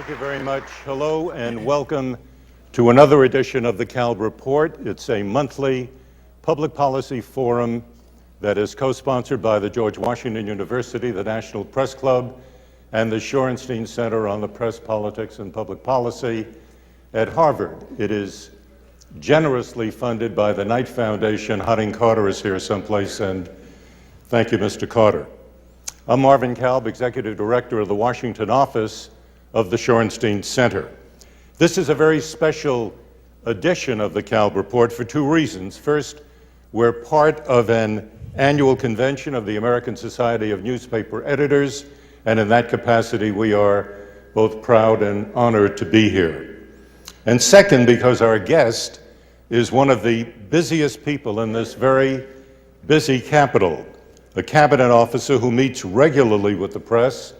Thank you very much. Hello and welcome to another edition of the Kalb Report. It's a monthly public policy forum that is co-sponsored by the George Washington University, the National Press Club, and the Shorenstein Center on the Press, Politics, and Public Policy at Harvard. It is generously funded by the Knight Foundation. Harding Carter is here someplace, and thank you, Mr. Carter. I'm Marvin Kalb, Executive Director of the Washington office of the Shorenstein Center. This is a very special edition of the Kalb Report for two reasons. First, we're part of an annual convention of the American Society of Newspaper Editors, and in that capacity, we are both proud and honored to be here. And second, because our guest is one of the busiest people in this very busy Capitol, a cabinet officer who meets regularly with the press,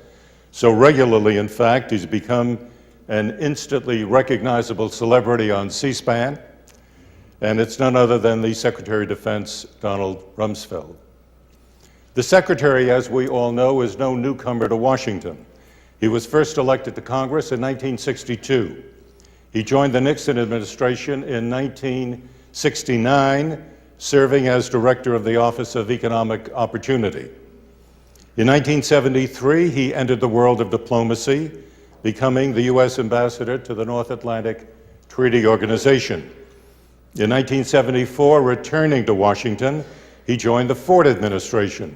so regularly, in fact, he's become an instantly recognizable celebrity on C-SPAN, and it's none other than the Secretary of Defense, Donald Rumsfeld. The Secretary, as we all know, is no newcomer to Washington. He was first elected to Congress in 1962. He joined the Nixon administration in 1969, serving as Director of the Office of Economic Opportunity. In 1973, he entered the world of diplomacy, becoming the U.S. ambassador to the North Atlantic Treaty Organization. In 1974, returning to Washington, he joined the Ford administration,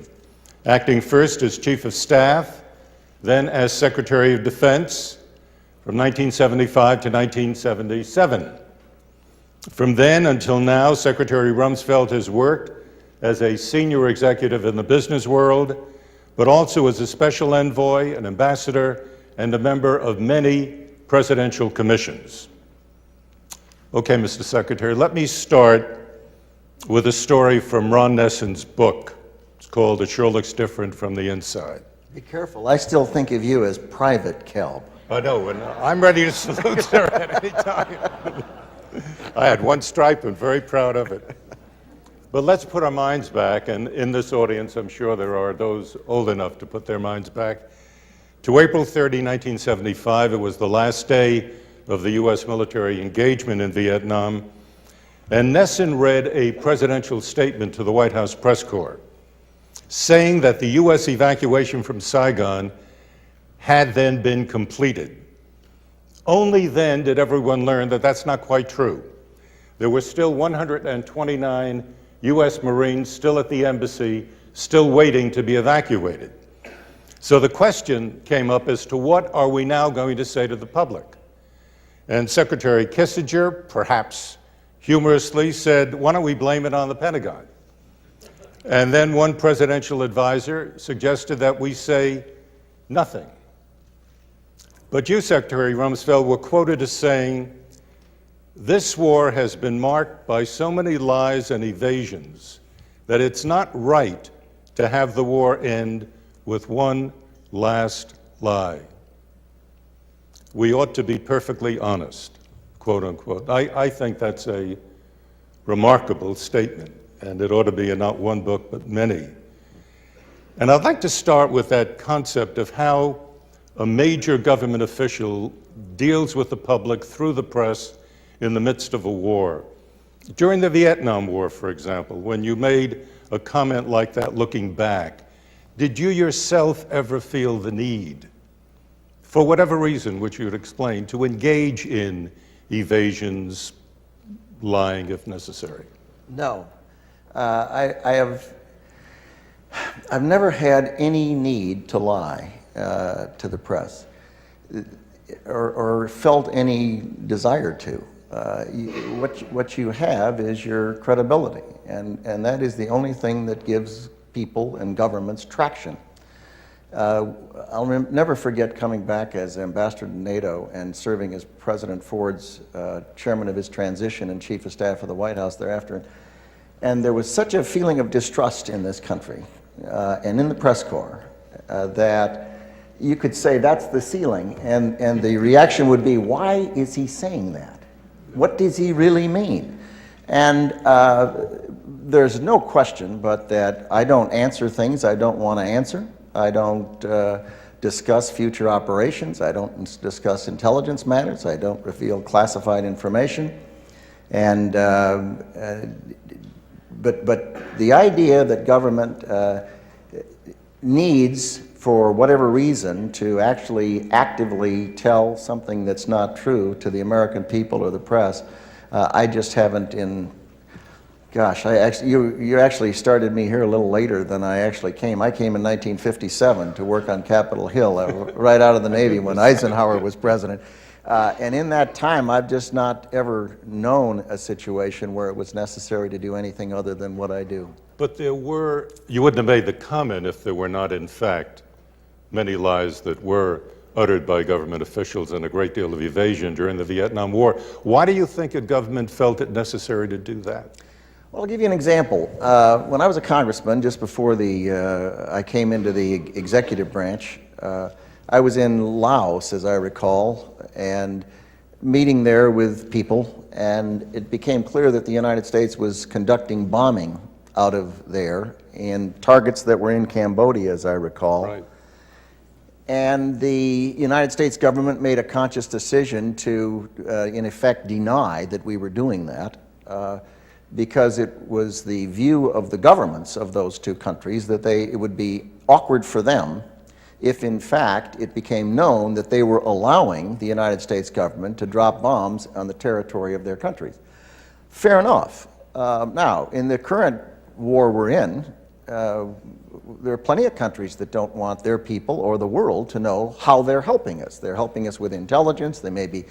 acting first as Chief of Staff, then as Secretary of Defense from 1975 to 1977. From then until now, Secretary Rumsfeld has worked as a senior executive in the business world, but also as a special envoy, an ambassador, and a member of many presidential commissions. Okay, Mr. Secretary, let me start with a story from Ron Nessen's book. It's called It Sure Looks Different from the Inside. Be careful, I still think of you as Private Kalb. I know, and I'm ready to salute, sir, at any time. I had one stripe and very proud of it. But let's put our minds back, and in this audience, I'm sure there are those old enough to put their minds back, to April 30, 1975. It was the last day of the U.S. military engagement in Vietnam, and Nessen read a presidential statement to the White House press corps, saying that the U.S. evacuation from Saigon had then been completed. Only then did everyone learn that that's not quite true. There were still 129 U.S. Marines still at the embassy, still waiting to be evacuated. So the question came up as to what are we now going to say to the public? And Secretary Kissinger, perhaps humorously, said, why don't we blame it on the Pentagon? And then one presidential advisor suggested that we say nothing. But you, Secretary Rumsfeld, were quoted as saying, this war has been marked by so many lies and evasions that it's not right to have the war end with one last lie. We ought to be perfectly honest, quote unquote. I think that's a remarkable statement, and it ought to be in not one book, but many. And I'd like to start with that concept of how a major government official deals with the public through the press in the midst of a war. During the Vietnam War, for example, when you made a comment like that looking back, did you yourself ever feel the need, for whatever reason, which you would explain, to engage in evasions, lying if necessary? No. I've never had any need to lie to the press or felt any desire to. What you have is your credibility, and that is the only thing that gives people and governments traction. I'll never forget coming back as ambassador to NATO and serving as President Ford's chairman of his transition and chief of staff of the White House thereafter. And there was such a feeling of distrust in this country and in the press corps that you could say that's the ceiling, and the reaction would be, why is he saying that? What does he really mean? And there's no question but that I don't answer things I don't want to answer. I don't discuss future operations. I don't discuss intelligence matters. I don't reveal classified information. And but the idea that government needs, for whatever reason, to actually actively tell something that's not true to the American people or the press, I just haven't in. Gosh, you actually started me here a little later than I actually came. I came in 1957 to work on Capitol Hill, right out of the Navy when Eisenhower was president. And in that time, I've just not ever known a situation where it was necessary to do anything other than what I do. But you wouldn't have made the comment if there were not, in fact, many lies that were uttered by government officials and a great deal of evasion during the Vietnam War. Why do you think a government felt it necessary to do that? Well, I'll give you an example. When I was a congressman, just before I came into the executive branch, I was in Laos, as I recall, and meeting there with people, and it became clear that the United States was conducting bombing out of there in targets that were in Cambodia, as I recall. Right. And the United States government made a conscious decision to, in effect, deny that we were doing that. Because it was the view of the governments of those two countries that it would be awkward for them if, in fact, it became known that they were allowing the United States government to drop bombs on the territory of their countries. Fair enough. Now, in the current war we're in, there are plenty of countries that don't want their people or the world to know how they're helping us. They're helping us with intelligence. They may be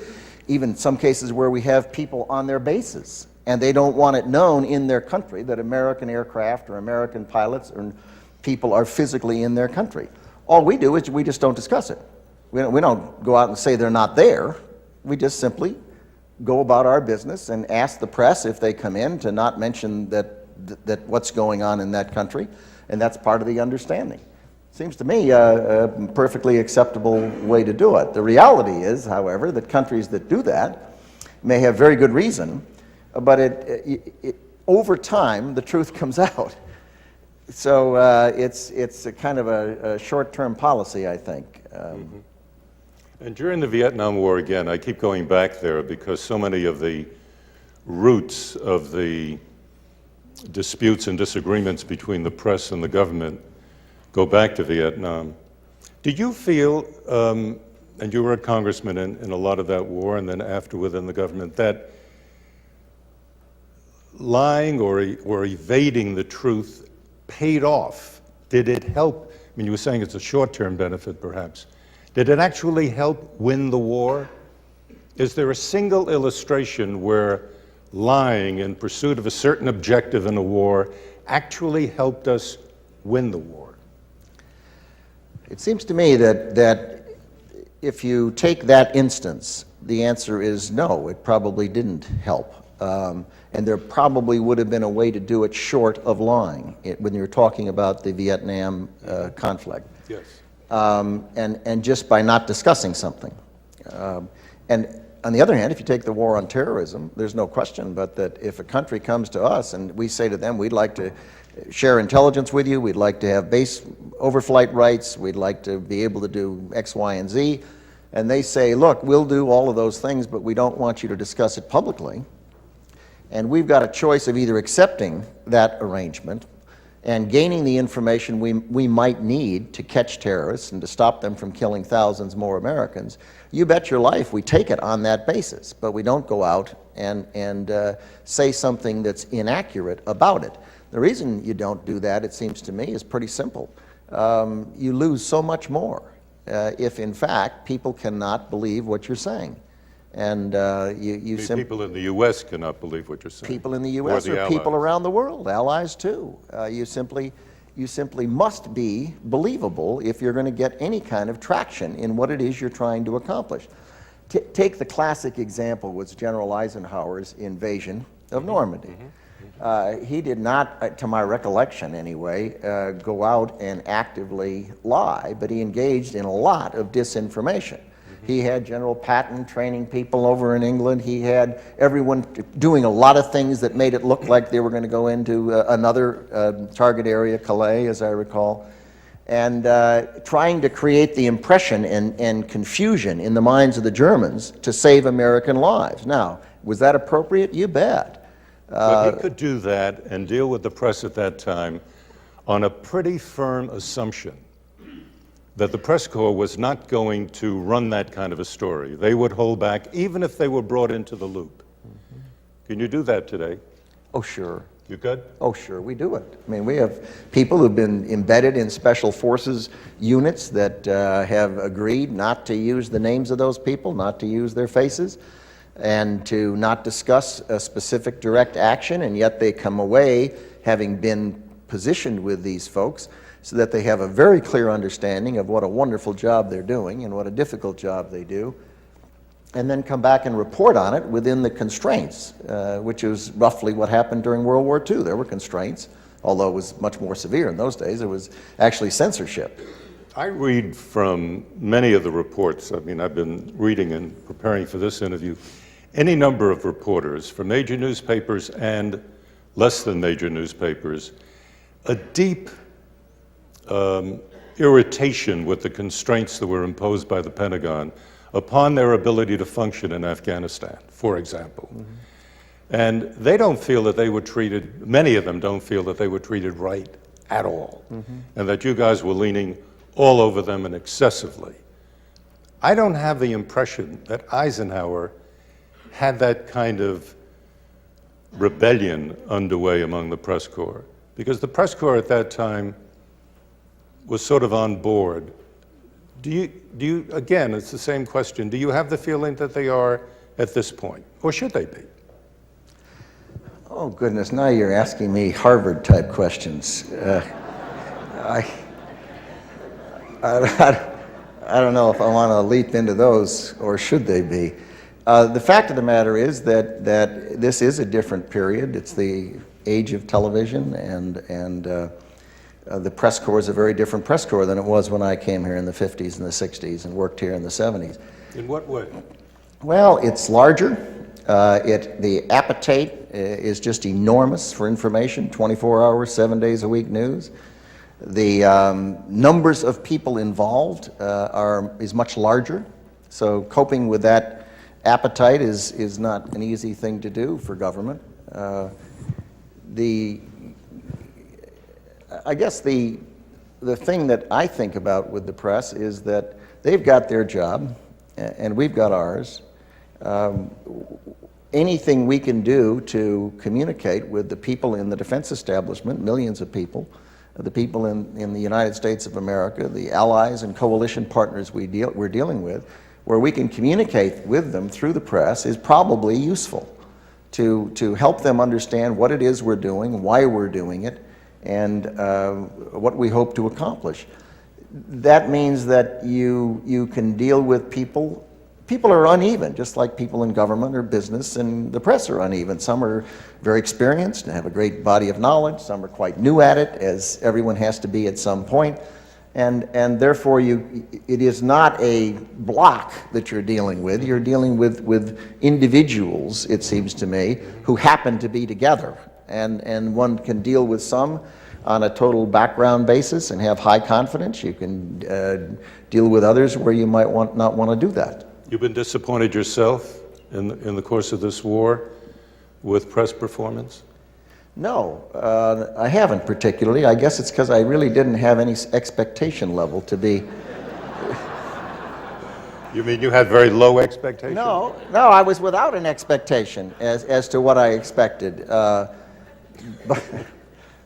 even some cases where we have people on their bases, and they don't want it known in their country that American aircraft or American pilots or people are physically in their country. All we do is we just don't discuss it. We don't go out and say they're not there. We just simply go about our business and ask the press if they come in to not mention that what's going on in that country, and that's part of the understanding. Seems to me a perfectly acceptable way to do it. The reality is, however, that countries that do that may have very good reason, but over time, the truth comes out. So it's a kind of a short-term policy, I think. And during the Vietnam War, again, I keep going back there because so many of the roots of the disputes and disagreements between the press and the government go back to Vietnam. Did you feel, and you were a congressman in a lot of that war and then after within the government, that lying or evading the truth paid off? Did it help? I mean, you were saying it's a short-term benefit, perhaps. Did it actually help win the war? Is there a single illustration where lying in pursuit of a certain objective in a war actually helped us win the war? It seems to me that if you take that instance, the answer is no, it probably didn't help. And there probably would have been a way to do it short of lying when you're talking about the Vietnam conflict. Yes. And just by not discussing something. And on the other hand, if you take the war on terrorism, there's no question but that if a country comes to us and we say to them, we'd like to share intelligence with you, we'd like to have base overflight rights, we'd like to be able to do X, Y, and Z, and they say, look, we'll do all of those things, but we don't want you to discuss it publicly. And we've got a choice of either accepting that arrangement and gaining the information we might need to catch terrorists and to stop them from killing thousands more Americans. You bet your life we take it on that basis, but we don't go out and say something that's inaccurate about it. The reason you don't do that, it seems to me, is pretty simple. You lose so much more if, in fact, people cannot believe what you're saying. And people in the U.S. cannot believe what you're saying. People in the U.S. or people around the world, allies too. You simply must be believable if you're going to get any kind of traction in what it is you're trying to accomplish. Take the classic example was General Eisenhower's invasion of Normandy. He did not, to my recollection anyway, go out and actively lie, but he engaged in a lot of disinformation. He had General Patton training people over in England. He had everyone doing a lot of things that made it look like they were going to go into another target area, Calais, as I recall. and trying to create the impression and confusion in the minds of the Germans to save American lives. Now, was that appropriate? You bet. But he could do that and deal with the press at that time on a pretty firm assumption that the press corps was not going to run that kind of a story. They would hold back, even if they were brought into the loop. Can you do that today? Oh, sure. You could? Oh, sure, we do it. I mean, we have people who've been embedded in special forces units that have agreed not to use the names of those people, not to use their faces, and to not discuss a specific direct action, and yet they come away having been positioned with these folks so that they have a very clear understanding of what a wonderful job they're doing and what a difficult job they do, and then come back and report on it within the constraints, which is roughly what happened during World War II. There were constraints, although it was much more severe in those days. It was actually censorship. I read from many of the reports. I mean, I've been reading and preparing for this interview. Any number of reporters from major newspapers and less than major newspapers, a deep irritation with the constraints that were imposed by the Pentagon upon their ability to function in Afghanistan, for example. And they don't feel that they were treated, many of them don't feel that they were treated right at all, and that you guys were leaning all over them and excessively. I don't have the impression that Eisenhower had that kind of rebellion underway among the press corps, because the press corps at that time was sort of on board. Do you, again, it's the same question, do you have the feeling that they are at this point, or should they be? Oh goodness, now you're asking me Harvard type questions. I don't know if I want to leap into those, or should they be. The fact of the matter is that this is a different period. It's the age of television, and the press corps is a very different press corps than it was when I came here in the 50s and the 60s and worked here in the 70s. In what way? Well, it's larger. The appetite is just enormous for information, 24 hours, 7 days a week news. The numbers of people involved is much larger, so coping with that appetite is not an easy thing to do for government. I guess the thing that I think about with the press is that they've got their job and we've got ours. Anything we can do to communicate with the people in the defense establishment, millions of people, the people in the United States of America, the allies and coalition partners we're dealing with, where we can communicate with them through the press is probably useful to help them understand what it is we're doing, why we're doing it, and what we hope to accomplish. That means that you can deal with people. People are uneven, just like people in government or business, and the press are uneven. Some are very experienced and have a great body of knowledge. Some are quite new at it, as everyone has to be at some point. And therefore, it is not a block that you're dealing with. You're dealing with individuals, it seems to me, who happen to be together. And one can deal with some on a total background basis and have high confidence. You can deal with others where you might not want to do that. You've been disappointed yourself in the course of this war with press performance? No, I haven't particularly. I guess it's because I really didn't have any expectation level to be. You mean you had very low expectations? No, I was without an expectation as to what I expected.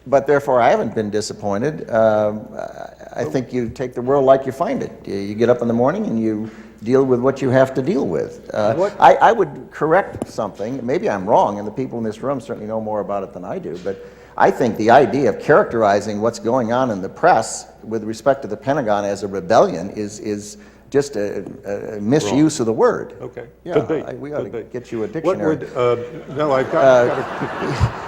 But therefore, I haven't been disappointed. I think you take the world like you find it. You get up in the morning and you deal with what you have to deal with. I would correct something. Maybe I'm wrong, and the people in this room certainly know more about it than I do, but I think the idea of characterizing what's going on in the press with respect to the Pentagon as a rebellion is just a misuse of the word. Okay, yeah, could be. We ought to get you a dictionary. No, I've got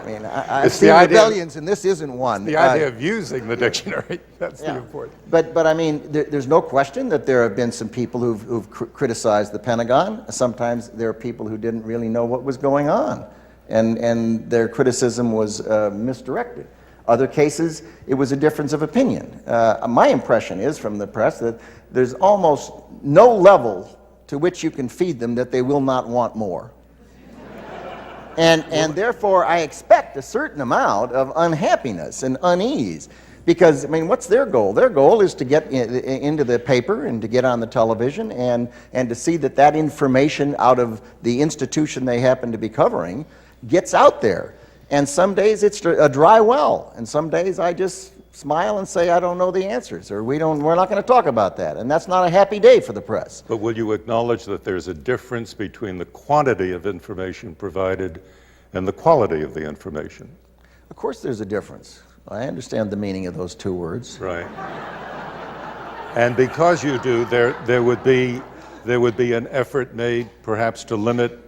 I mean, I've seen rebellions, and this isn't one. The idea of using the dictionary, that's the important. But I mean, there's no question that there have been some people who've criticized the Pentagon. Sometimes there are people who didn't really know what was going on, and their criticism was misdirected. Other cases, it was a difference of opinion. My impression is from the press that there's almost no level to which you can feed them that they will not want more. And therefore, I expect a certain amount of unhappiness and unease. Because, I mean, what's their goal? Their goal is to get into the paper and to get on the television and to see that that information out of the institution they happen to be covering gets out there. And some days it's a dry well, and some days I just smile and say I don't know the answers, or we're not going to talk about that. And that's not a happy day for the press. But will you acknowledge that there's a difference between the quantity of information provided and the quality of the information? Of course there's a difference. I understand the meaning of those two words. Right. And because you do, there would be an effort made perhaps to limit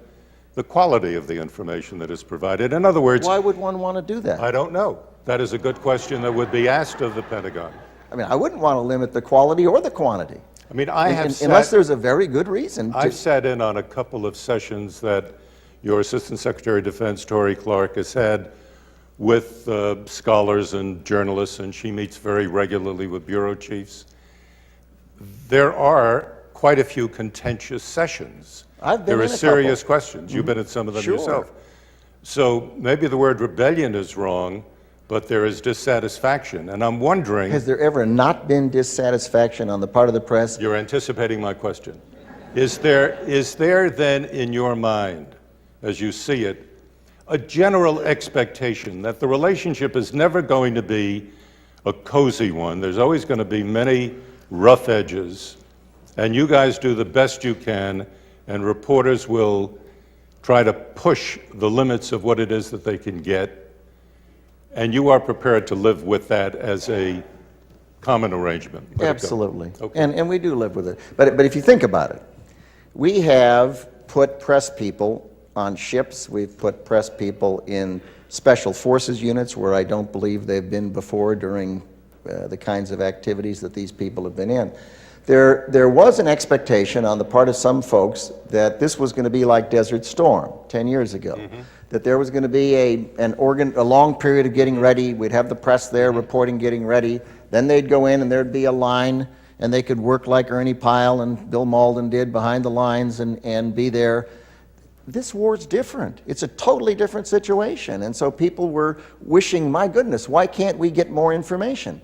the quality of the information that is provided. In other words, why would one want to do that? I don't know. That is a good question that would be asked of the Pentagon. I mean, I wouldn't want to limit the quality or the quantity. I mean, unless there's a very good reason. I've sat in on a couple of sessions that your Assistant Secretary of Defense, Tori Clark, has had with scholars and journalists, and she meets very regularly with bureau chiefs. There are quite a few contentious sessions. There are serious questions. You've been at some of them Sure. yourself. So maybe the word rebellion is wrong, but there is dissatisfaction. And I'm wondering... Has there ever not been dissatisfaction on the part of the press? You're anticipating my question. Is there then in your mind, as you see it, a general expectation that the relationship is never going to be a cozy one? There's always going to be many rough edges, and you guys do the best you can, and reporters will try to push the limits of what it is that they can get, and you are prepared to live with that as a common arrangement? Absolutely. Okay. And we do live with it. But if you think about it, we have put press people on ships. We've put press people in special forces units where I don't believe they've been before during the kinds of activities that these people have been in. There was an expectation on the part of some folks that this was going to be like Desert Storm 10 years ago, that there was going to be a long period of getting ready. We'd have the press there reporting getting ready. Then they'd go in and there'd be a line, and they could work like Ernie Pyle and Bill Malden did behind the lines and be there. This war's different. It's a totally different situation. And so people were wishing, my goodness, why can't we get more information?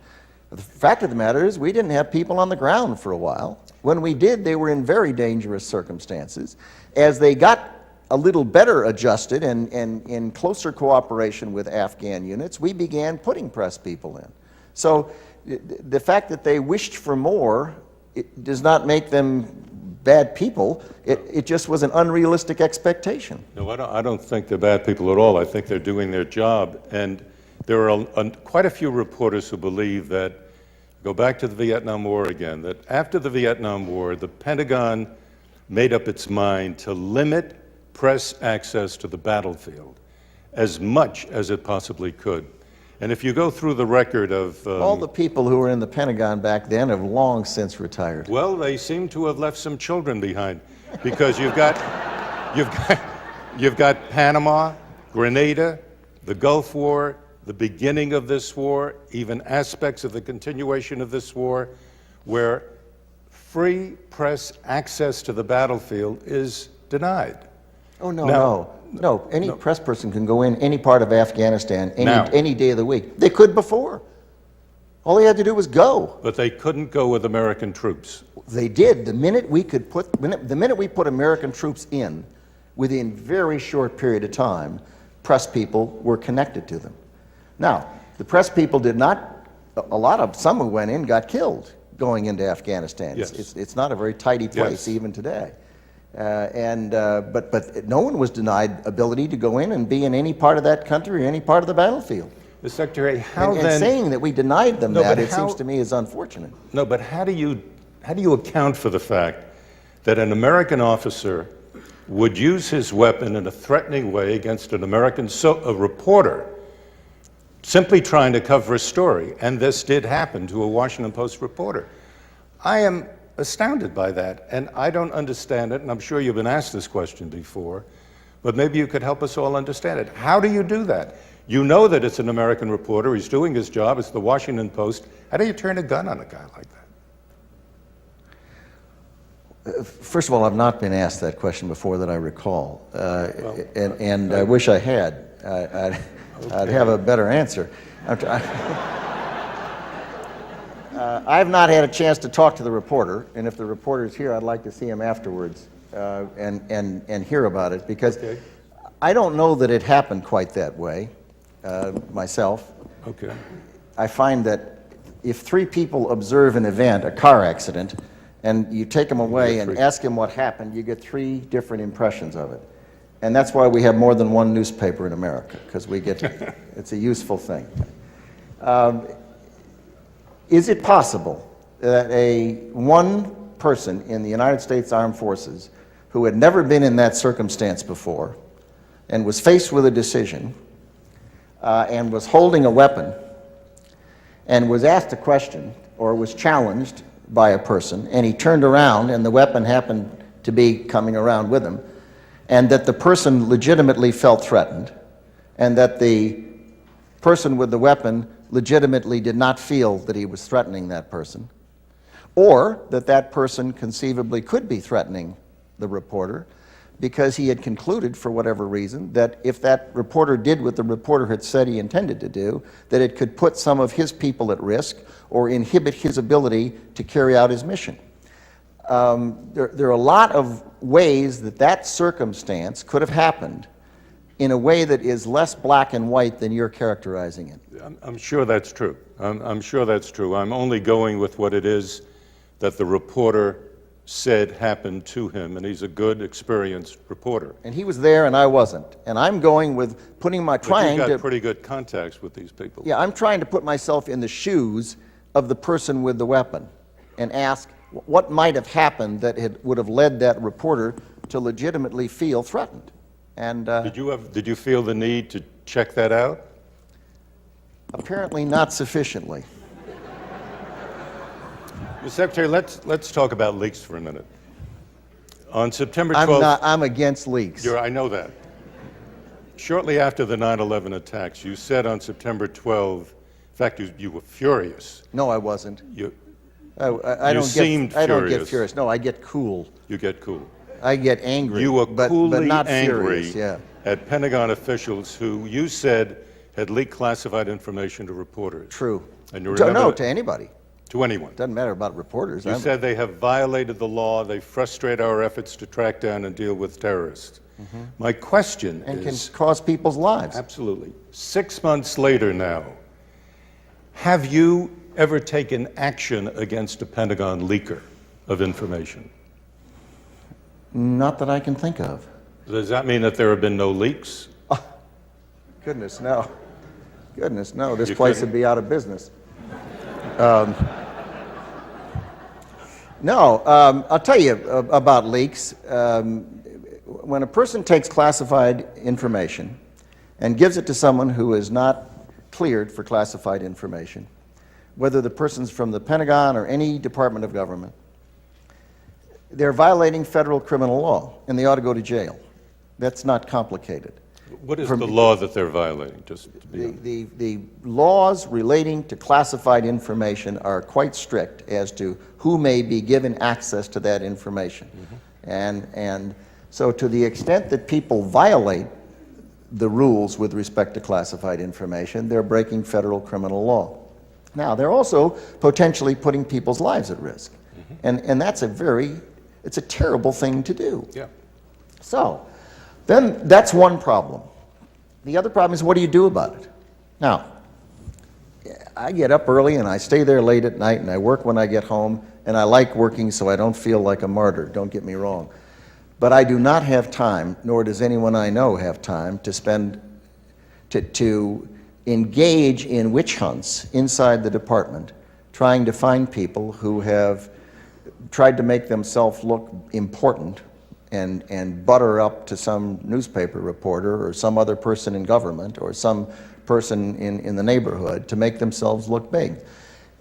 The fact of the matter is we didn't have people on the ground for a while. When we did, they were in very dangerous circumstances. As they got a little better adjusted and in closer cooperation with Afghan units, we began putting press people in. So the fact that they wished for more, it does not make them bad people. It just was an unrealistic expectation. No, I don't think they're bad people at all. I think they're doing their job. And there are quite a few reporters who believe that, go back to the Vietnam War again, that after the Vietnam War, the Pentagon made up its mind to limit press access to the battlefield as much as it possibly could. And if you go through the record of... all the people who were in the Pentagon back then have long since retired. Well, they seem to have left some children behind, because you've got Panama, Grenada, the Gulf War, the beginning of this war, even aspects of the continuation of this war, where free press access to the battlefield is denied. Oh, no. Any press person can go in any part of Afghanistan any day of the week. They could before. All they had to do was go. But they couldn't go with American troops. They did. The minute we put American troops in, within very short period of time, press people were connected to them. Now, the press people did not, some who went in got killed going into Afghanistan. Yes. It's not a very tidy place even today. But no one was denied ability to go in and be in any part of that country or any part of the battlefield. The Secretary, and saying that we denied them it seems to me is unfortunate. No, but how do you account for the fact that an American officer would use his weapon in a threatening way against an American a reporter simply trying to cover a story? And this did happen to a Washington Post reporter. I am astounded by that, and I don't understand it, and I'm sure you've been asked this question before, but maybe you could help us all understand it. How do you do that? You know that it's an American reporter. He's doing his job. It's the Washington Post. How do you turn a gun on a guy like that? First of all, I've not been asked that question before that I recall, and I wish I had. I'd have a better answer. I've not had a chance to talk to the reporter, and if the reporter's here, I'd like to see him afterwards and hear about it, because I don't know that it happened quite that way myself. Okay. I find that if three people observe an event, a car accident, and you take them away and ask them what happened, you get three different impressions of it. And that's why we have more than one newspaper in America, because we get, it's a useful thing. Is it possible that one person in the United States Armed Forces who had never been in that circumstance before and was faced with a decision and was holding a weapon and was asked a question or was challenged by a person, and he turned around and the weapon happened to be coming around with him, and that the person legitimately felt threatened, and that the person with the weapon legitimately did not feel that he was threatening that person, or that that person conceivably could be threatening the reporter because he had concluded, for whatever reason, that if that reporter did what the reporter had said he intended to do, that it could put some of his people at risk or inhibit his ability to carry out his mission. There are a lot of ways that that circumstance could have happened in a way that is less black and white than you're characterizing it. I'm sure that's true. I'm sure that's true. I'm only going with what it is that the reporter said happened to him, and he's a good, experienced reporter. And he was there and I wasn't. And I'm going with putting my, But you've got pretty good contacts with these people. Yeah, I'm trying to put myself in the shoes of the person with the weapon and ask what might have happened that would have led that reporter to legitimately feel threatened. And Did you feel the need to check that out? apparently not sufficiently. Mr. Secretary, let's talk about leaks for a minute. On September 12th... I'm against leaks. I know that. Shortly after the 9/11 attacks, you said on September 12th, in fact, you were furious. No, I wasn't. I seemed don't get furious. furious. No, I get cool. You get cool. I get angry. You were but coolly not angry furious, yeah. at Pentagon officials who you said had leaked classified information to reporters. True. And you remember No, to anybody. To anyone. Doesn't matter about reporters. You said they have violated the law, they frustrate our efforts to track down and deal with terrorists. Mm-hmm. My question and is... can cause people's lives. Absolutely. 6 months later now, have you ever taken action against a Pentagon leaker of information? Not that I can think of. Does that mean that there have been no leaks? Oh, goodness, no. Goodness, no. This place would be out of business. No, I'll tell you about leaks. When a person takes classified information and gives it to someone who is not cleared for classified information, whether the person's from the Pentagon or any department of government, they're violating federal criminal law, and they ought to go to jail. That's not complicated. What is the law that they're violating? Just to be the laws relating to classified information are quite strict as to who may be given access to that information. Mm-hmm. And so to the extent that people violate the rules with respect to classified information, they're breaking federal criminal law. Now, they're also potentially putting people's lives at risk. Mm-hmm. And that's it's a terrible thing to do. Yeah. So, then that's one problem. The other problem is, what do you do about it? Now, I get up early and I stay there late at night and I work when I get home, and I like working so I don't feel like a martyr, don't get me wrong. But I do not have time, nor does anyone I know have time, to engage in witch hunts inside the department, trying to find people who have tried to make themselves look important and butter up to some newspaper reporter or some other person in government or some person in the neighborhood to make themselves look big.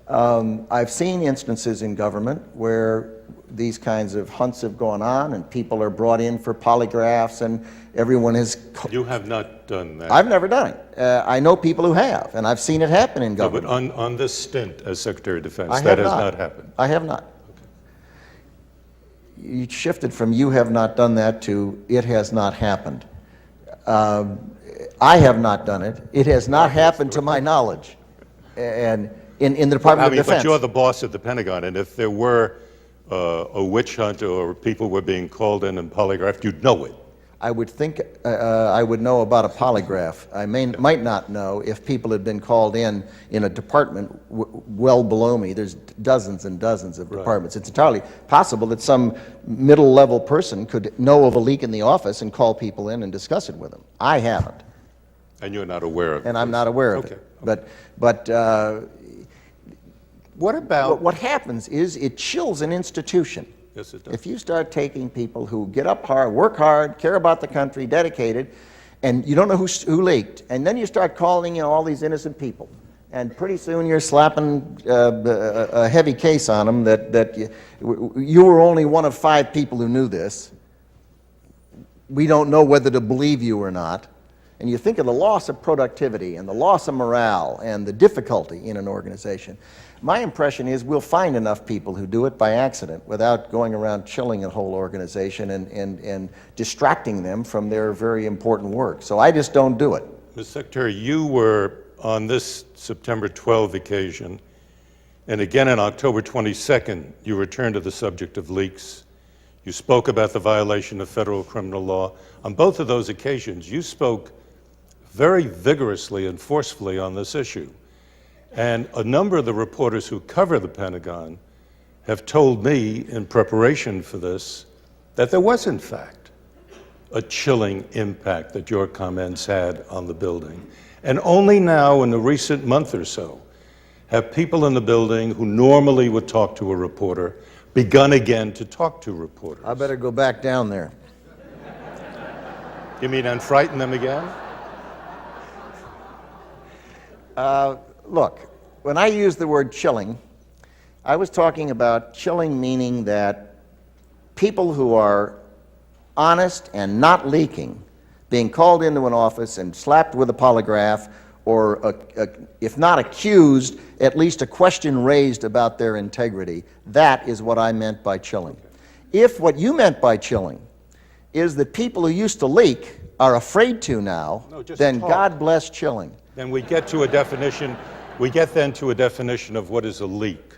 I've seen instances in government where these kinds of hunts have gone on, and people are brought in for polygraphs, and everyone is... You have not done that. I've never done it. I know people who have, and I've seen it happen in No, but government. on this stint as Secretary of Defense, I that have has not happened. I have not. You shifted from "you have not done that" to "it has not happened." I have not done it. It has not happened to my knowledge. And in the Department of Defense. But you're the boss at the Pentagon, and if there were a witch hunt or people were being called in and polygraphed, you'd know it. I would think I would know about a polygraph. I might not know if people had been called in a department well below me. There's dozens and dozens of departments. It's entirely possible that some middle-level person could know of a leak in the office and call people in and discuss it with them. I haven't. And you're not aware of it. And I'm not aware of it. But what about... what happens is it chills an institution. Yes, it does. If you start taking people who get up hard, work hard, care about the country, dedicated, and you don't know who leaked, and then you start calling in all these innocent people, and pretty soon you're slapping a heavy case on them that you were only one of 5 people who knew this. We don't know whether to believe you or not. And you think of the loss of productivity and the loss of morale and the difficulty in an organization. My impression is we'll find enough people who do it by accident without going around chilling a whole organization and distracting them from their very important work. So I just don't do it. Mr. Secretary, you were on this September 12 occasion, and again on October 22nd, you returned to the subject of leaks. You spoke about the violation of federal criminal law. On both of those occasions, you spoke very vigorously and forcefully on this issue. And a number of the reporters who cover the Pentagon have told me in preparation for this that there was, in fact, a chilling impact that your comments had on the building. And only now, in the recent month or so, have people in the building who normally would talk to a reporter begun again to talk to reporters. I better go back down there. You mean unfrighten them again? Look, when I use the word chilling, I was talking about chilling meaning that people who are honest and not leaking, being called into an office and slapped with a polygraph, or if not accused, at least a question raised about their integrity. That is what I meant by chilling. If what you meant by chilling is that people who used to leak are afraid to now, then talk. God bless chilling. Then we get to a definition. We get then to a definition of what is a leak,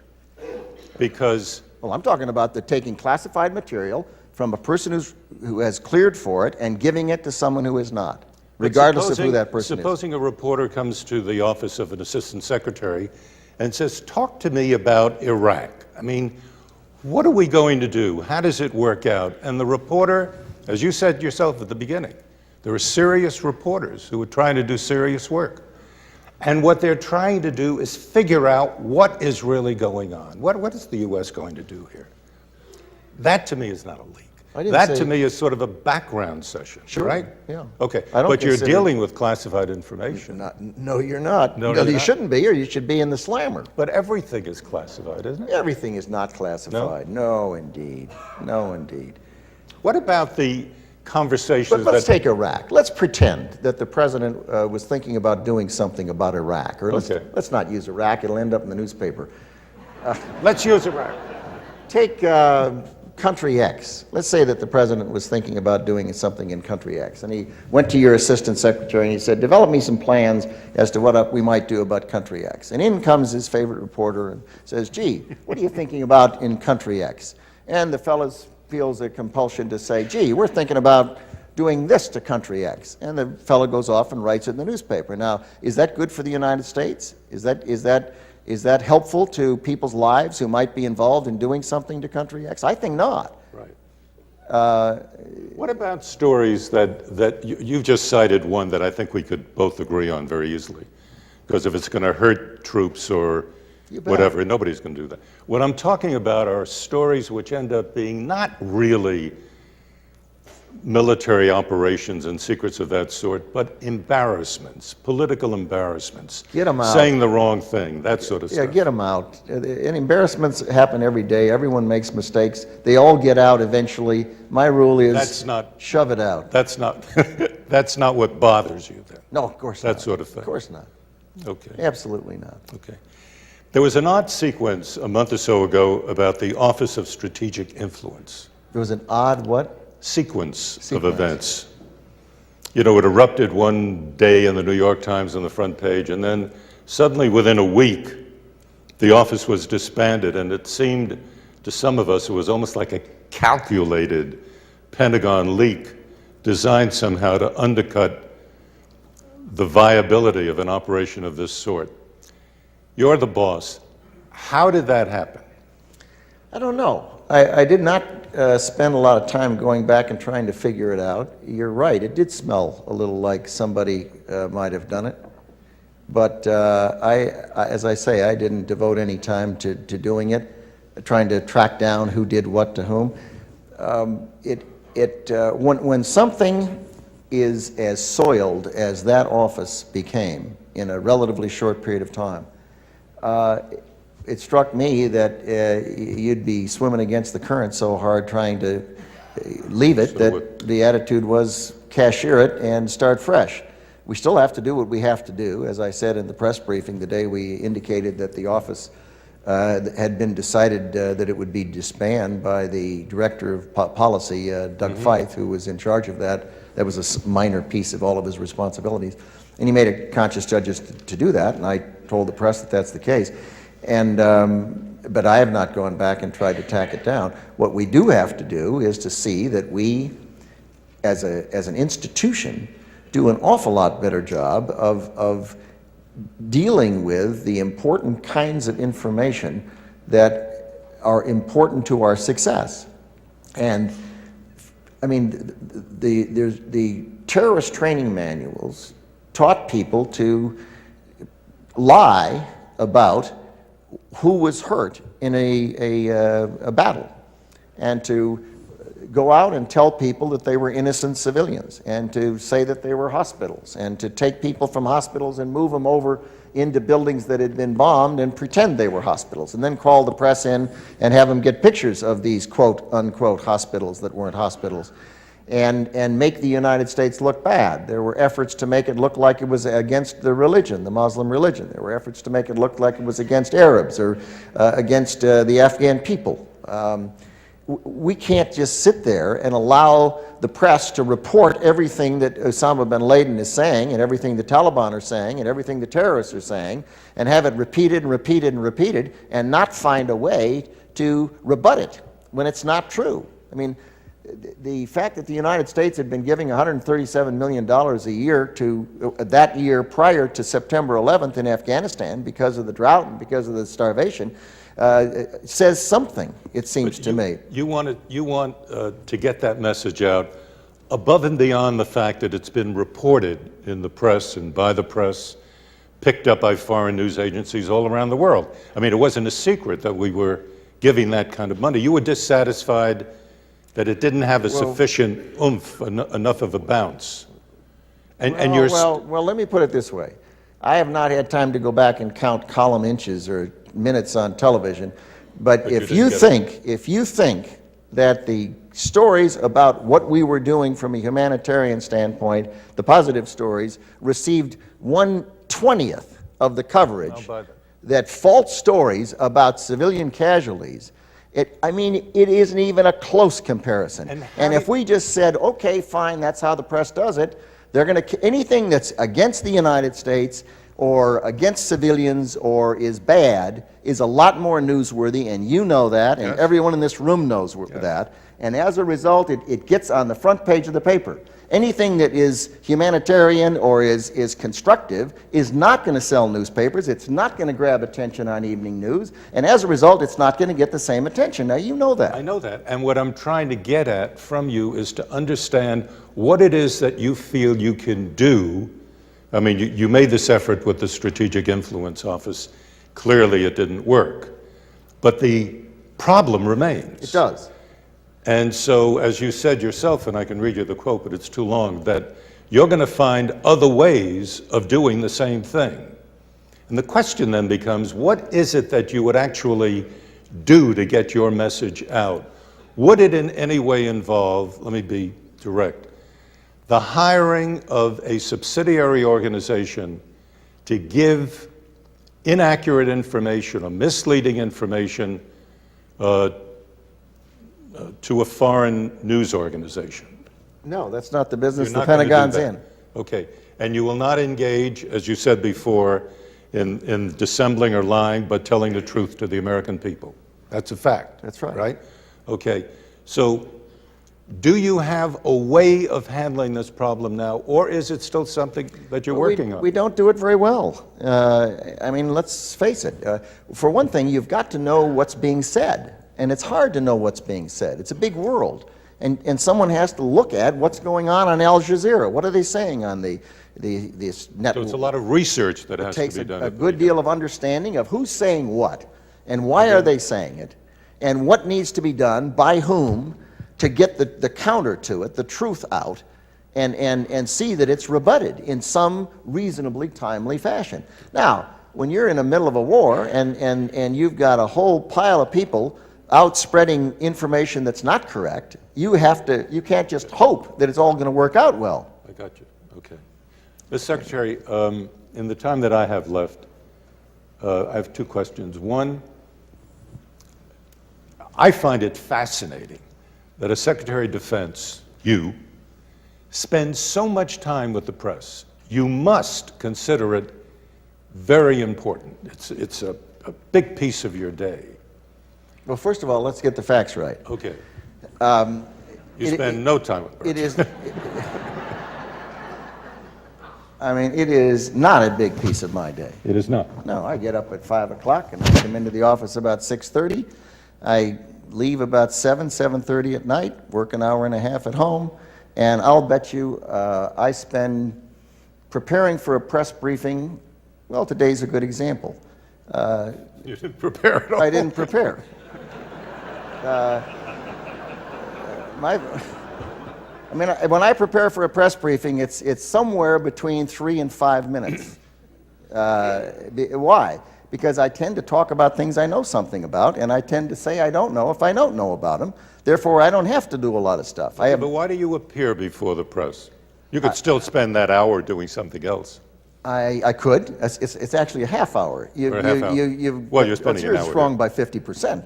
because Well, I'm talking about taking classified material from a person who has cleared for it and giving it to someone who is not, regardless of who that person is. Supposing a reporter comes to the office of an assistant secretary and says, talk to me about Iraq. I mean, what are we going to do? How does it work out? And the reporter, as you said yourself at the beginning, there are serious reporters who are trying to do serious work. And what they're trying to do is figure out what is really going on. What is the U.S. going to do here? That, to me, is not a leak. That, to me, is sort of a background session, Sure, right? yeah. Okay, I don't but you're consider- dealing with classified information. No, you're not. No, you you're not. shouldn't be, or you should be in the slammer. But everything is classified, isn't it? Everything is not classified. No, indeed. No, indeed. What about the conversations But let's that... take Iraq. Let's pretend that the president was thinking about doing something about Iraq. Or Okay. let's not use Iraq. It'll end up in the newspaper. Let's use Iraq. Take country X. Let's say that the president was thinking about doing something in country X, and he went to your assistant secretary and he said, develop me some plans as to what we might do about country X. And in comes his favorite reporter and says, gee, what are you thinking about in country X? And the fellow feels a compulsion to say, gee, we're thinking about doing this to country X. And the fellow goes off and writes it in the newspaper. Now, is that good for the United States? Is that helpful to people's lives who might be involved in doing something to country X? I think not. Right. What about stories that you've just cited one that I think we could both agree on very easily? Because if it's going to hurt troops or whatever, nobody's going to do that. What I'm talking about are stories which end up being not really military operations and secrets of that sort, but embarrassments, political embarrassments. Get 'em out. Saying the wrong thing, that sort of Yeah, stuff. get them out. And embarrassments happen every day. Everyone makes mistakes. They all get out eventually. My rule is That's not- shove it out. That's not, that's not what bothers you then. No, of course not. That sort of thing. Of course not. Okay. Absolutely not. Okay. There was an odd sequence a month or so ago about the Office of Strategic Influence. There was an odd what? Sequence of events. You know, it erupted one day in the New York Times on the front page, and then suddenly within a week, the office was disbanded, and it seemed to some of us it was almost like a calculated Pentagon leak designed somehow to undercut the viability of an operation of this sort. You're the boss. How did that happen? I don't know. I did not spend a lot of time going back and trying to figure it out. You're right. It did smell a little like somebody might have done it. But as I say, I didn't devote any time to doing it, trying to track down who did what to whom. When something is as soiled as that office became in a relatively short period of time, it struck me that you'd be swimming against the current so hard trying to leave it that the attitude was cashier it and start fresh. We still have to do what we have to do. As I said in the press briefing the day we indicated that the office had been decided that it would be disbanded by the director of policy, Doug Feith, who was in charge of that. That was a minor piece of all of his responsibilities. And he made a conscious judgment to do that, and I told the press that that's the case. But I have not gone back and tried to tack it down. What we do have to do is to see that we, as an institution, do an awful lot better job of dealing with the important kinds of information that are important to our success. And I mean, the terrorist training manuals taught people to lie about who was hurt in a battle, and to go out and tell people that they were innocent civilians, and to say that they were hospitals, and to take people from hospitals and move them over into buildings that had been bombed and pretend they were hospitals, and then call the press in and have them get pictures of these quote unquote hospitals that weren't hospitals, and make the United States look bad. There were efforts to make it look like it was against the religion, the Muslim religion. There were efforts to make it look like it was against Arabs or against the Afghan people. We can't just sit there and allow the press to report everything that Osama bin Laden is saying, and everything the Taliban are saying, and everything the terrorists are saying, and have it repeated and repeated and repeated, and not find a way to rebut it when it's not true. I mean, the fact that the United States had been giving $137 million a year to that year prior to September 11th in Afghanistan because of the drought and because of the starvation says something, it seems to me. You want to get that message out above and beyond the fact that it's been reported in the press and by the press, picked up by foreign news agencies all around the world. I mean, it wasn't a secret that we were giving that kind of money. You were dissatisfied that it didn't have a sufficient oomph, enough of a bounce. And you're... Well, let me put it this way. I have not had time to go back and count column inches or minutes on television, but if you think that the stories about what we were doing from a humanitarian standpoint, the positive stories, received 1/20th of the coverage, that false stories about civilian casualties, it isn't even a close comparison. And if we just said, okay, fine, that's how the press does it, they're going to, anything that's against the United States or against civilians or is bad is a lot more newsworthy, and you know that, and everyone in this room knows that. And as a result, it gets on the front page of the paper. Anything that is humanitarian or is constructive is not going to sell newspapers. It's not going to grab attention on evening news. And as a result, it's not going to get the same attention. Now, you know that. I know that. And what I'm trying to get at from you is to understand what it is that you feel you can do. I mean, you made this effort with the Strategic Influence Office. Clearly, it didn't work. But the problem remains. It does. And so, as you said yourself, and I can read you the quote, but it's too long, that you're going to find other ways of doing the same thing. And the question then becomes, what is it that you would actually do to get your message out? Would it in any way involve, let me be direct, the hiring of a subsidiary organization to give inaccurate information or misleading information to a foreign news organization? No, that's not the business You're the not gonna do Pentagon's that. in. Okay, and you will not engage, as you said before, in dissembling or lying, but telling the truth to the American people. That's a fact. That's right. Right? Okay, so do you have a way of handling this problem now, or is it still something that you're working on? We don't do it very well. I mean, let's face it. For one thing, you've got to know what's being said, and it's hard to know what's being said. It's a big world, and someone has to look at what's going on Al Jazeera. What are they saying on this network? So it's a lot of research that has to Takes be done. a good deal of understanding of who's saying what, and why are they saying it, and what needs to be done by whom to get the counter to it, the truth out, and see that it's rebutted in some reasonably timely fashion. Now, when you're in the middle of a war and you've got a whole pile of people out spreading information that's not correct, you can't just hope that it's all going to work out well. I got you. Okay. Mr. Secretary, in the time that I have left, I have two questions. One, I find it fascinating that a Secretary of Defense, you, spends so much time with the press. You must consider it very important. It's a big piece of your day. Well, first of all, let's get the facts right. Okay. You spend no time with the press. It is. I mean, it is not a big piece of my day. It is not. No, I get up at 5 o'clock and I come into the office about 6:30. I leave about 7:30 at night, work an hour and a half at home, and I'll bet you I spend preparing for a press briefing. Well, today's a good example. You didn't prepare at all. I didn't prepare. When I prepare for a press briefing, it's somewhere between 3 and 5 minutes. Why? Because I tend to talk about things I know something about, and I tend to say I don't know if I don't know about them. Therefore, I don't have to do a lot of stuff. But why do you appear before the press? You could still spend that hour doing something else. I could. It's actually a half hour. Or a half hour. Well, you're spending an hour. You're strong by 50%.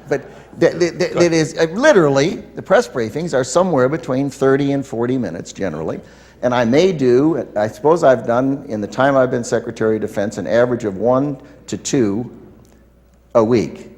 But it is literally, the press briefings are somewhere between 30 and 40 minutes generally. And I suppose I've done, in the time I've been Secretary of Defense, an average of 1 to 2 a week.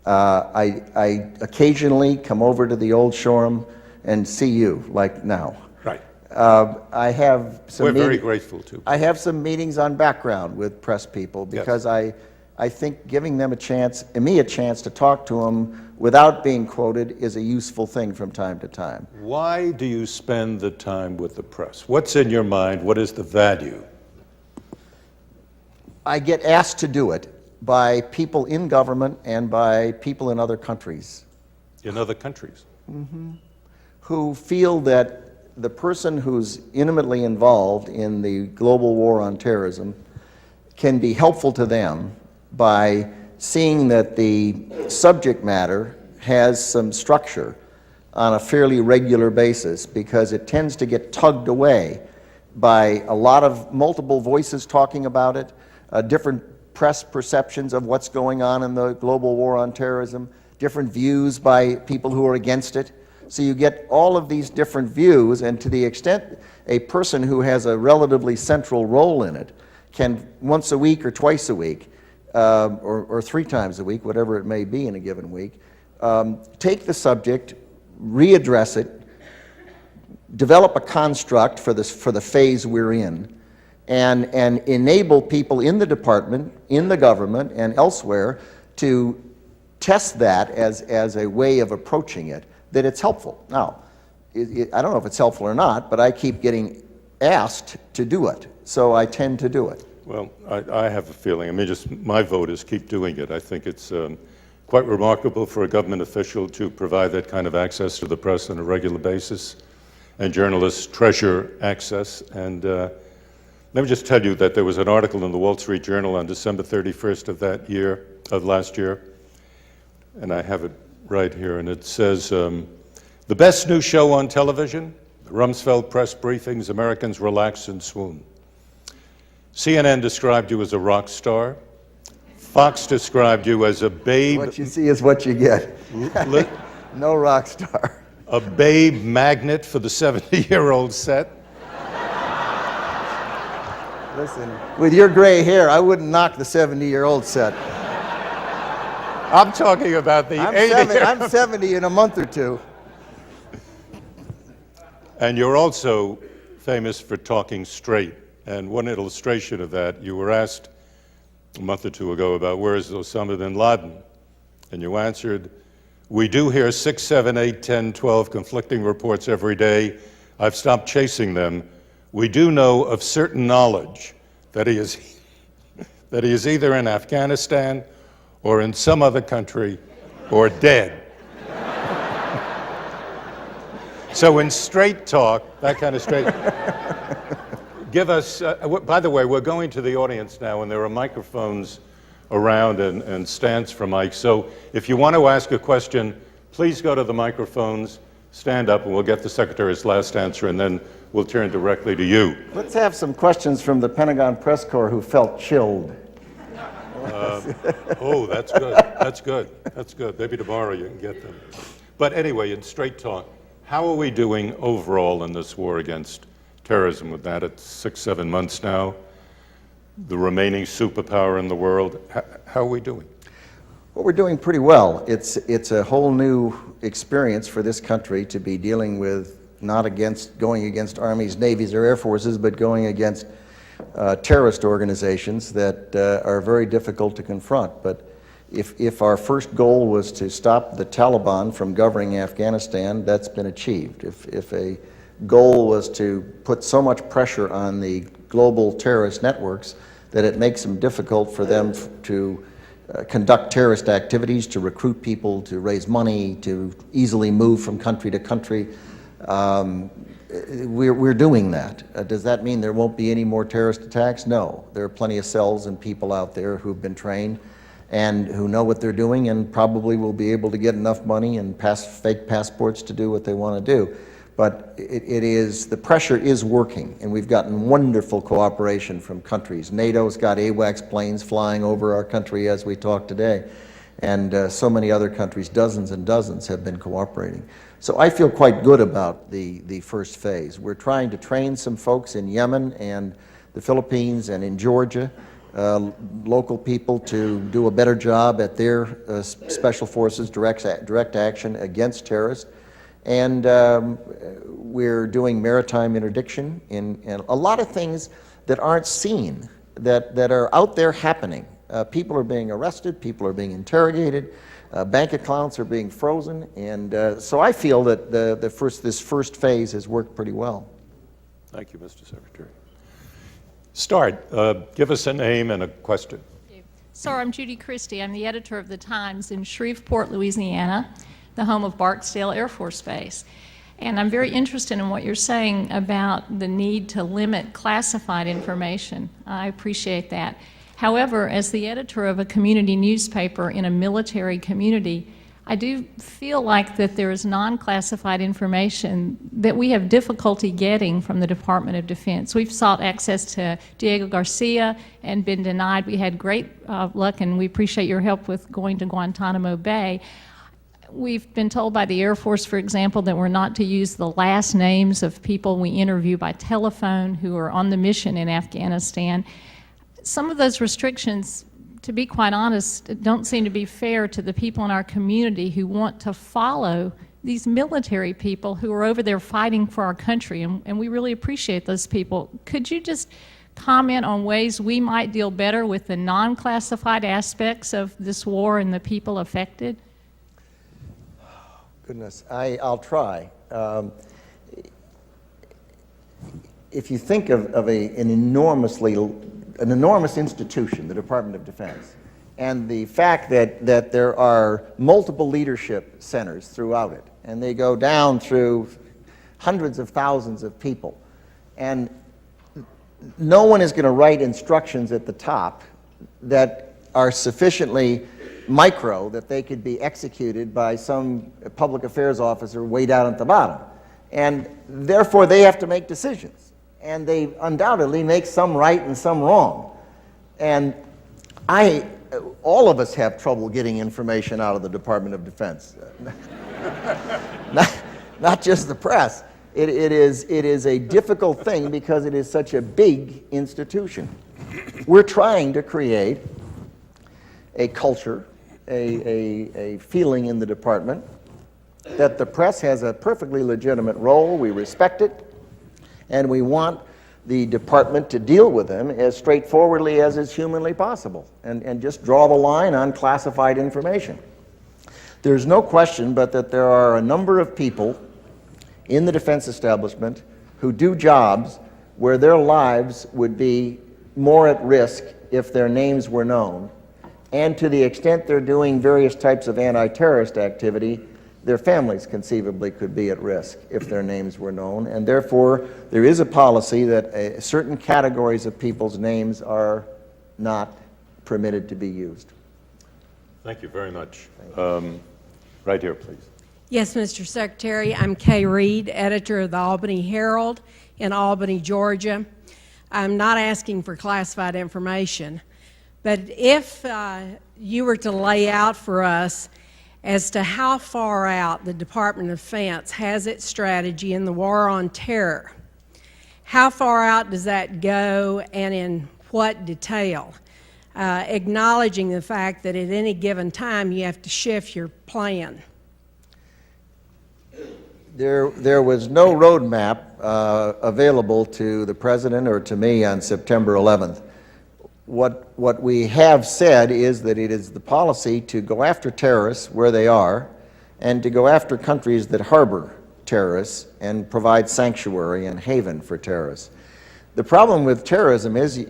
I occasionally come over to the old Shoreham and see you, like now. Right. I have some. We're very grateful to. I have some meetings on background with press people because Yes. I think giving them me a chance to talk to them without being quoted is a useful thing from time to time. Why do you spend the time with the press? What's in your mind? What is the value? I get asked to do it by people in government and by people in other countries In other countries? who feel that the person who's intimately involved in the global war on terrorism can be helpful to them by seeing that the subject matter has some structure on a fairly regular basis, because it tends to get tugged away by a lot of multiple voices talking about it, different press perceptions of what's going on in the global war on terrorism, different views by people who are against it. So you get all of these different views, and to the extent a person who has a relatively central role in it can once a week or twice a week, or 3 times a week, whatever it may be in a given week, take the subject, readdress it, develop a construct for the phase we're in, and enable people in the department, in the government, and elsewhere to test that as a way of approaching it, that it's helpful. Now, I don't know if it's helpful or not, but I keep getting asked to do it, so I tend to do it. Well, I have a feeling. I mean, just my vote is keep doing it. I think it's quite remarkable for a government official to provide that kind of access to the press on a regular basis, and journalists treasure access. And let me just tell you that there was an article in the Wall Street Journal on December 31st of last year, and I have it right here, and it says, the best new show on television, the Rumsfeld press briefings, Americans relax and swoon. CNN described you as a rock star. Fox described you as a babe. What you see is what you get. No rock star. A babe magnet for the 70-year-old set. Listen, with your gray hair, I wouldn't knock the 70-year-old set. I'm talking about the 80. I'm 70 in a month or two. And you're also famous for talking straight. And one illustration of that, you were asked a month or two ago about where is Osama bin Laden? And you answered, we do hear 6, 7, 8, 10, 12 conflicting reports every day. I've stopped chasing them. We do know of certain knowledge that he is either in Afghanistan or in some other country or dead. So in straight talk, that kind of straight, give us, by the way, we're going to the audience now, and there are microphones around and stands for mics. So if you want to ask a question, please go to the microphones, stand up, and we'll get the Secretary's last answer, and then we'll turn directly to you. Let's have some questions from the Pentagon Press Corps who felt chilled. Oh, that's good. That's good. That's good. Maybe tomorrow you can get them. But anyway, in straight talk, how are we doing overall in this war against terrorism? With that, it's 6, 7 months now. The remaining superpower in the world. How are we doing? Well, we're doing pretty well. It's a whole new experience for this country to be dealing with, not going against armies, navies, or air forces, but going against terrorist organizations that are very difficult to confront. But if our first goal was to stop the Taliban from governing Afghanistan, that's been achieved. If a goal was to put so much pressure on the global terrorist networks that it makes them difficult for them to conduct terrorist activities, to recruit people, to raise money, to easily move from country to country, we're doing that. Does that mean there won't be any more terrorist attacks? No. There are plenty of cells and people out there who've been trained and who know what they're doing and probably will be able to get enough money and fake passports to do what they want to do. But the pressure is working, and we've gotten wonderful cooperation from countries. NATO's got AWACS planes flying over our country as we talk today, and so many other countries, dozens and dozens, have been cooperating. So I feel quite good about the first phase. We're trying to train some folks in Yemen and the Philippines and in Georgia, local people to do a better job at their special forces direct action against terrorists. And we're doing maritime interdiction and a lot of things that aren't seen, that are out there happening. People are being arrested, people are being interrogated, bank accounts are being frozen, and so I feel that this first phase has worked pretty well. Thank you, Mr. Secretary. Start. Give us a name and a question. Thank you. Sir, I'm Judy Christie. I'm the editor of the Times in Shreveport, Louisiana, the home of Barksdale Air Force Base. And I'm very interested in what you're saying about the need to limit classified information. I appreciate that. However, as the editor of a community newspaper in a military community, I do feel like that there is non-classified information that we have difficulty getting from the Department of Defense. We've sought access to Diego Garcia and been denied. We had great luck, and we appreciate your help with going to Guantanamo Bay. We've been told by the Air Force, for example, that we're not to use the last names of people we interview by telephone who are on the mission in Afghanistan. Some of those restrictions, to be quite honest, don't seem to be fair to the people in our community who want to follow these military people who are over there fighting for our country, and we really appreciate those people. Could you just comment on ways we might deal better with the non-classified aspects of this war and the people affected? Goodness, I'll try. If you think of an enormous institution, the Department of Defense, and the fact that there are multiple leadership centers throughout it, and they go down through hundreds of thousands of people, and no one is going to write instructions at the top that are sufficiently micro that they could be executed by some public affairs officer way down at the bottom. And therefore, they have to make decisions. And they undoubtedly make some right and some wrong. And all of us have trouble getting information out of the Department of Defense. Not just the press. It is a difficult thing because it is such a big institution. We're trying to create a culture, a feeling in the department that the press has a perfectly legitimate role. We respect it, and we want the department to deal with them as straightforwardly as is humanly possible, and just draw the line on classified information. There's no question but that there are a number of people in the defense establishment who do jobs where their lives would be more at risk if their names were known, and to the extent they're doing various types of anti-terrorist activity, their families conceivably could be at risk if their names were known, and therefore there is a policy that certain categories of people's names are not permitted to be used. Thank you very much. Right here, please. Yes, Mr. Secretary. I'm Kay Reed, editor of the Albany Herald in Albany, Georgia. I'm not asking for classified information, but if you were to lay out for us as to how far out the Department of Defense has its strategy in the war on terror, how far out does that go and in what detail? Acknowledging the fact that at any given time you have to shift your plan. There was no roadmap available to the President or to me on September 11th. What we have said is that it is the policy to go after terrorists where they are and to go after countries that harbor terrorists and provide sanctuary and haven for terrorists. The problem with terrorism is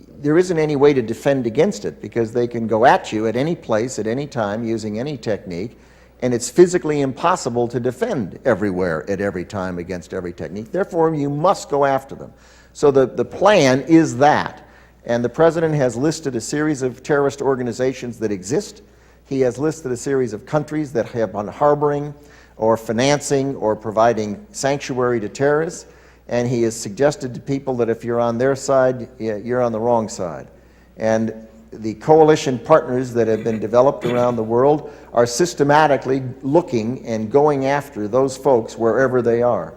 there isn't any way to defend against it because they can go at you at any place, at any time, using any technique, and it's physically impossible to defend everywhere at every time against every technique. Therefore, you must go after them. So the plan is that. And the President has listed a series of terrorist organizations that exist. He has listed a series of countries that have been harboring or financing or providing sanctuary to terrorists. And he has suggested to people that if you're on their side, you're on the wrong side. And the coalition partners that have been developed around the world are systematically looking and going after those folks wherever they are.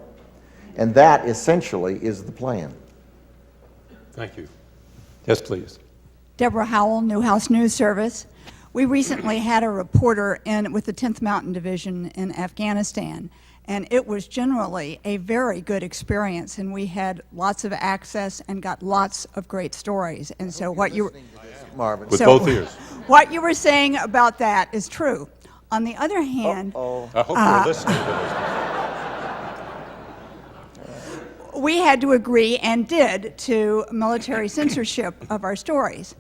And that essentially is the plan. Thank you. Yes, please. Deborah Howell, Newhouse News Service. We recently had a reporter with the 10th Mountain Division in Afghanistan, and it was generally a very good experience, and we had lots of access and got lots of great stories. And so what you Marvin. With both ears. What you were saying about that is true. On the other hand, I hope you're listening to this. we had to agree and did to military censorship of our stories.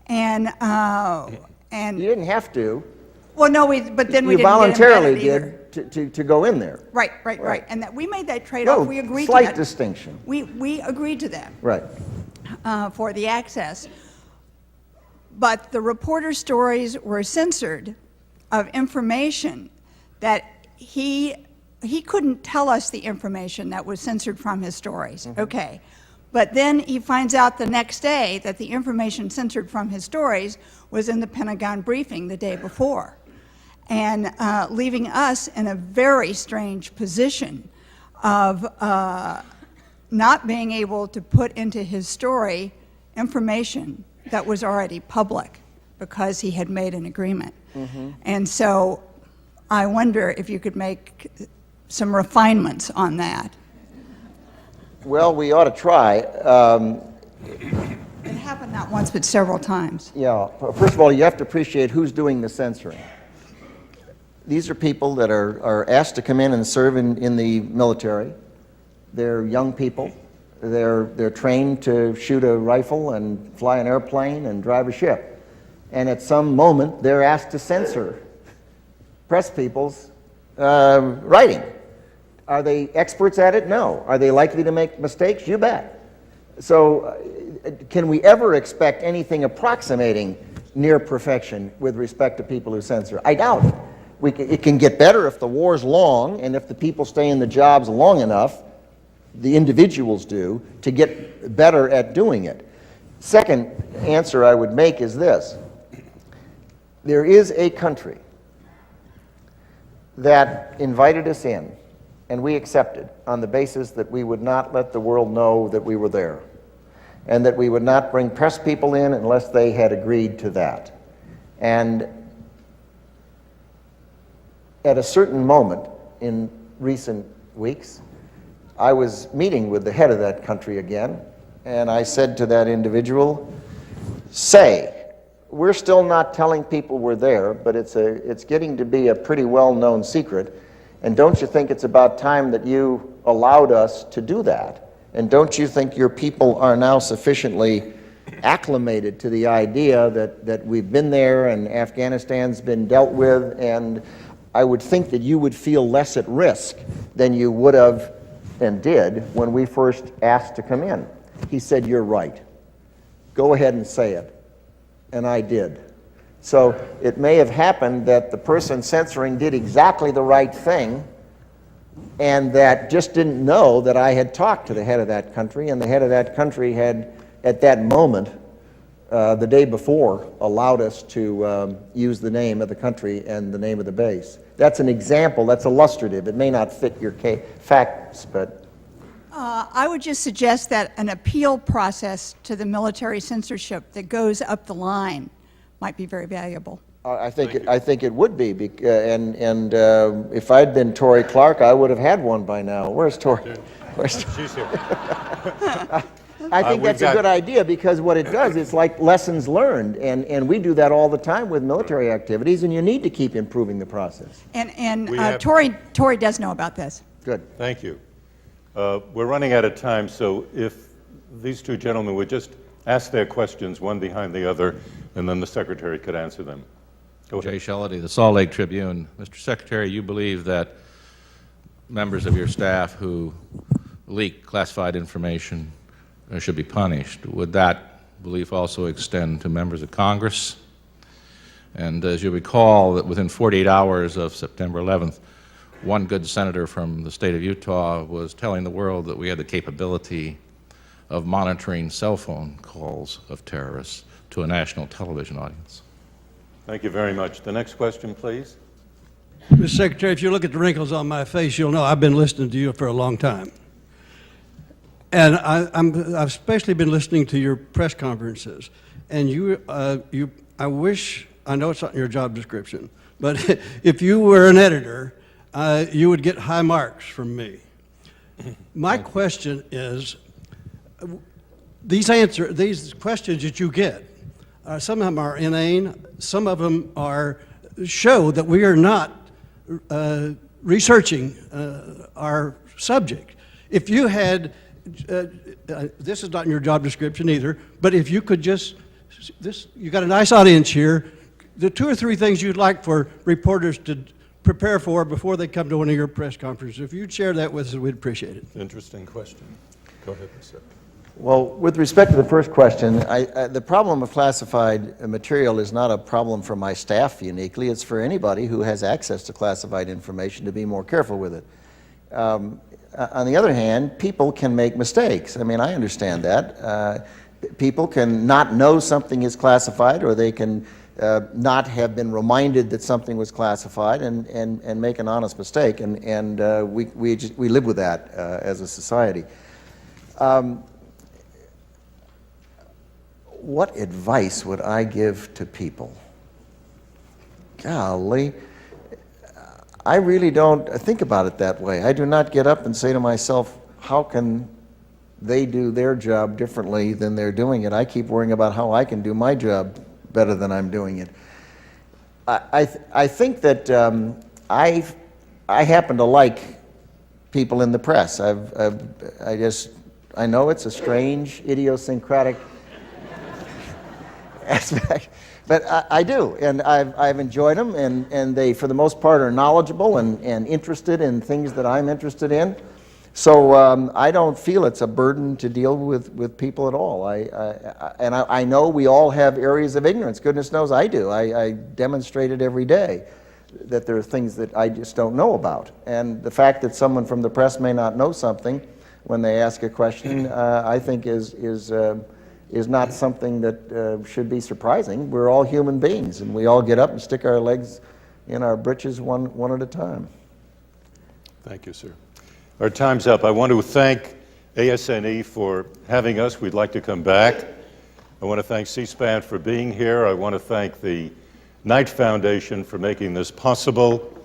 And You didn't have to. well, no, but then we You didn't voluntarily get embedded either. did to go in there. Right. And that we made that trade-off. No, We agreed to slight that. distinction. We agreed to that Right. for the access. But the reporter stories were censored of information that he couldn't tell us the information that was censored from his stories. Mm-hmm. Okay. But then he finds out the next day that the information censored from his stories was in the Pentagon briefing the day before, and leaving us in a very strange position of not being able to put into his story information that was already public because he had made an agreement. Mm-hmm. And so I wonder if you could make some refinements on that. Well, we ought to try. It happened not once, but several times. Yeah. First of all, you have to appreciate who's doing the censoring. These are people that are asked to come in and serve in the military. They're young people. They're trained to shoot a rifle and fly an airplane and drive a ship. and at some moment they're asked to censor press people's writing. Are they experts at it? No. Are they likely to make mistakes? You bet. So can we ever expect anything approximating near perfection with respect to people who censor? I doubt it. It can get better if the war's long, and if the people stay in the jobs long enough, the individuals do, to get better at doing it. Second answer I would make is this. There is a country that invited us in, and we accepted on the basis that we would not let the world know that we were there, and that we would not bring press people in unless they had agreed to that. And at a certain moment in recent weeks, I was meeting with the head of that country again, and I said to that individual, we're still not telling people we're there, but it's getting to be a pretty well-known secret, and don't you think it's about time that you allowed us to do that? And don't you think your people are now sufficiently acclimated to the idea that we've been there and Afghanistan's been dealt with, and I would think that you would feel less at risk than you would have and did when we first asked to come in. He said, you're right. Go ahead and say it. And I did. So it may have happened that the person censoring did exactly the right thing, and that just didn't know that I had talked to the head of that country, and the head of that country had, at that moment, the day before, allowed us to use the name of the country and the name of the base. That's an example, that's illustrative. It may not fit your facts, but... I would just suggest that an appeal process to the military censorship that goes up the line might be very valuable. I think it would be, and if I'd been Tory Clark, I would have had one by now. Where's Tory? She's here. I think that's a good idea, because what it does is like lessons learned, and we do that all the time with military activities, and you need to keep improving the process. And Tory does know about this. Good. Thank you. We're running out of time, so if these two gentlemen would just ask their questions one behind the other, and then the Secretary could answer them. Go ahead. Jay Shellady, the Salt Lake Tribune. Mr. Secretary, you believe that members of your staff who leak classified information should be punished. Would that belief also extend to members of Congress? And as you recall, that within 48 hours of September 11th, one good senator from the state of Utah was telling the world that we had the capability of monitoring cell phone calls of terrorists to a national television audience. Thank you very much. The next question, please. Mr. Secretary, if you look at the wrinkles on my face, you'll know I've been listening to you for a long time. And I've especially been listening to your press conferences. And I wish, I know it's not in your job description, but if you were an editor, you would get high marks from me. My question is, these questions that you get, some of them are inane, some of them show that we are not researching our subject. If you had, this is not in your job description either, but if you could just, you got a nice audience here, the 2 or 3 things you'd like for reporters to prepare for before they come to one of your press conferences. If you'd share that with us, we'd appreciate it. Interesting question. Go ahead, Mr. Secretary. Well, with respect to the first question, the problem of classified material is not a problem for my staff uniquely. It's for anybody who has access to classified information to be more careful with it. On the other hand, people can make mistakes. I mean, I understand that. People can not know something is classified, or they can not have been reminded that something was classified and make an honest mistake, and we live with that as a society. What advice would I give to people? Golly, I really don't think about it that way. I do not get up and say to myself, how can they do their job differently than they're doing it? I keep worrying about how I can do my job better than I'm doing it. I think that I happen to like people in the press. I know it's a strange, idiosyncratic aspect, But I do, and I've enjoyed them, and they, for the most part, are knowledgeable and interested in things that I'm interested in. So I don't feel it's a burden to deal with people at all. I know we all have areas of ignorance. Goodness knows I do. I demonstrate it every day, that there are things that I just don't know about. And the fact that someone from the press may not know something when they ask a question, I think is not something that should be surprising. We're all human beings, and we all get up and stick our legs in our britches one at a time. Thank you, sir. Our time's up. I want to thank ASNE for having us. We'd like to come back. I want to thank C-SPAN for being here. I want to thank the Knight Foundation for making this possible.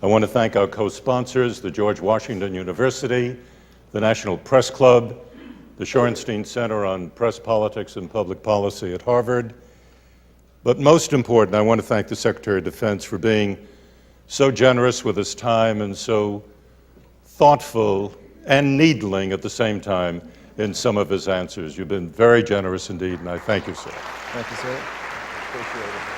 I want to thank our co-sponsors, the George Washington University, the National Press Club, the Shorenstein Center on Press Politics and Public Policy at Harvard. But most important, I want to thank the Secretary of Defense for being so generous with his time and so thoughtful and needling at the same time in some of his answers. You've been very generous indeed, and I thank you, sir. Thank you, sir. Appreciate it.